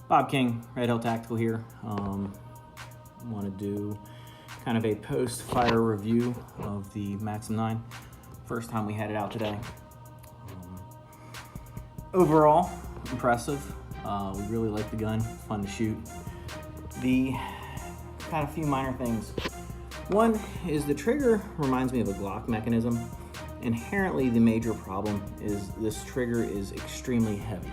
Bob King, Red Hill Tactical here. Want to do kind of a post-fire review of the Maxim 9. First time we had it out today. Overall, impressive. We really like the gun, fun to shoot. Got a few minor things. One is the trigger reminds me of a Glock mechanism. Inherently, the major problem is this trigger is extremely heavy.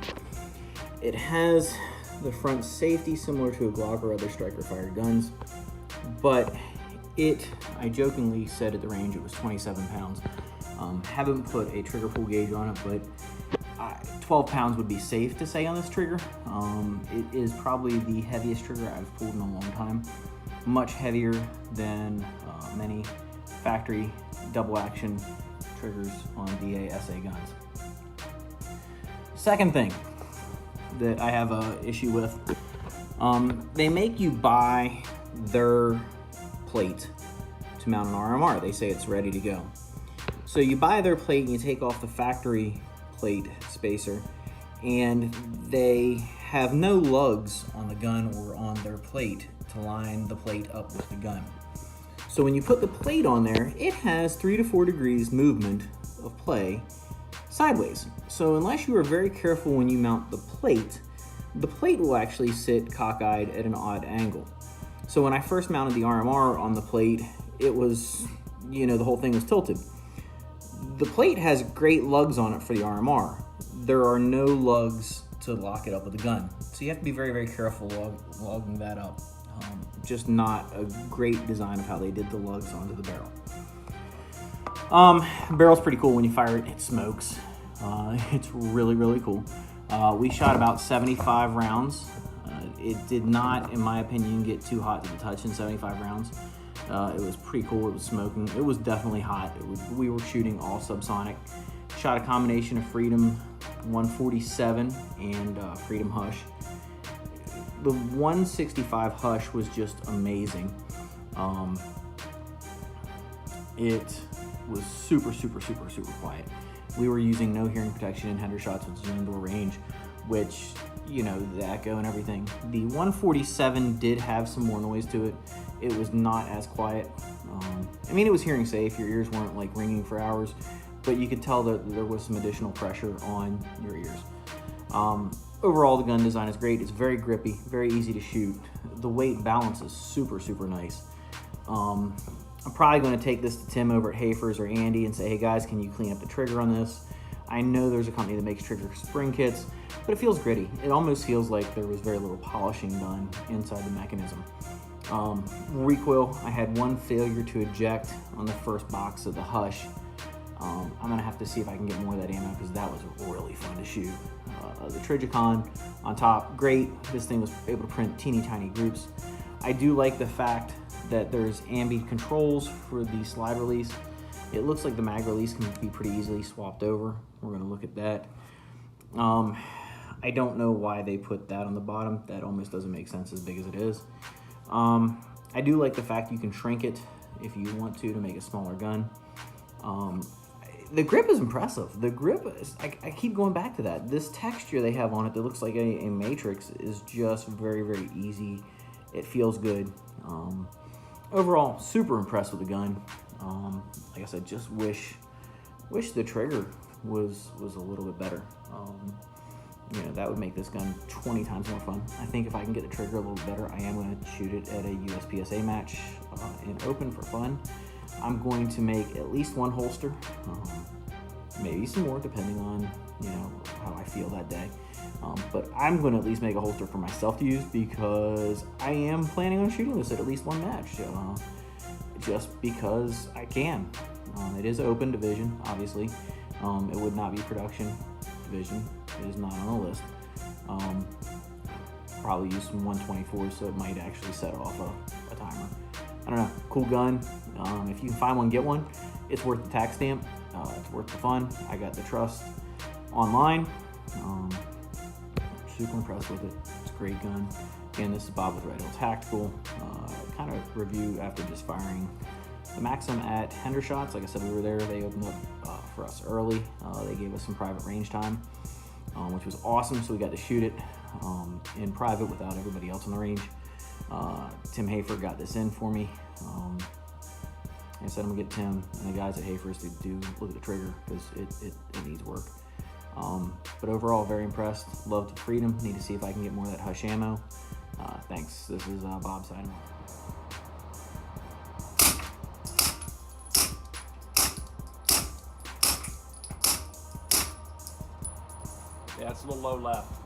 It has the front safety similar to a Glock or other striker fired guns, but I jokingly said at the range it was 27 pounds. Haven't put a trigger pull gauge on it, but 12 pounds would be safe to say on this trigger. It is probably the heaviest trigger I've pulled in a long time. Much heavier than many factory double action triggers on DA SA guns. Second thing that I have an issue with, they make you buy their plate to mount an RMR. They say it's ready to go. So you buy their plate and you take off the factory plate spacer, and they have no lugs on the gun or on their plate to line the plate up with the gun. So when you put the plate on there, it has 3 to 4 degrees movement of play sideways. So unless you are very careful when you mount the plate will actually sit cockeyed at an odd angle. So when I first mounted the RMR on the plate, it was, the whole thing was tilted. The plate has great lugs on it for the RMR. There are no lugs to lock it up with the gun. So you have to be very, very careful logging that up. Just not a great design of how they did the lugs onto the barrel. Barrel's pretty cool. When you fire it, it smokes. It's really, really cool. We shot about 75 rounds. It did not, in my opinion, get too hot to the touch in 75 rounds. It was pretty cool. It was smoking. It was definitely hot. We were shooting all subsonic. Shot a combination of Freedom 147 and Freedom Hush. The 165 Hush was just amazing. It was super, super, super, super quiet. We were using no hearing protection in header shots, which is an indoor range, which, the echo and everything. The 147 did have some more noise to it. It was not as quiet. It was hearing safe. Your ears weren't like ringing for hours, but you could tell that there was some additional pressure on your ears. Overall, the gun design is great. It's very grippy, very easy to shoot. The weight balance is super, super nice. I'm probably going to take this to Tim over at Hafer's or Andy and say, hey guys, can you clean up the trigger on this? I know there's a company that makes trigger spring kits, but it feels gritty. It almost feels like there was very little polishing done inside the mechanism. Recoil, I had one failure to eject on the first box of the Hush. I'm going to have to see if I can get more of that ammo because that was really fun to shoot. The Trigicon on top, great. This thing was able to print teeny tiny groups. I do like the fact that there's ambient controls for the slide release. It looks like the mag release can be pretty easily swapped over. We're going to look at that. I don't know why they put that on the bottom. That almost doesn't make sense as big as it is. I do like the fact you can shrink it if you want to make a smaller gun. The grip is impressive. The grip is, I keep going back to that. This texture they have on it that looks like a matrix is just very, very easy. It feels good. Overall, super impressed with the gun. Like I said, just wish the trigger was a little bit better. That would make this gun 20 times more fun. I think if I can get the trigger a little better, I am going to shoot it at a USPSA match in open for fun. I'm going to make at least one holster, maybe some more depending on how I feel that day. But I'm going to at least make a holster for myself to use because I am planning on shooting this at least one match, just because I can. It is open division, obviously. It would not be production division. It is not on the list. Probably use some 124, so it might actually set off a timer. I don't know, cool gun. If you can find one, get one. It's worth the tax stamp. It's worth the fun. I got the trust online. Super impressed with it. It's great gun. Again, this is Bob with Red Hill Tactical. Kind of review after just firing the Maxim at Hendershots. Like I said, we were there. They opened up for us early. They gave us some private range time, which was awesome. So we got to shoot it in private without everybody else on the range. Tim Hafer got this in for me. Like I said, I'm gonna get Tim and the guys at Hafer's to do look at the trigger because it needs work. But overall, very impressed. Love the freedom. Need to see if I can get more of that Hush ammo. Thanks. This is Bob signing off. Yeah, it's a little low left.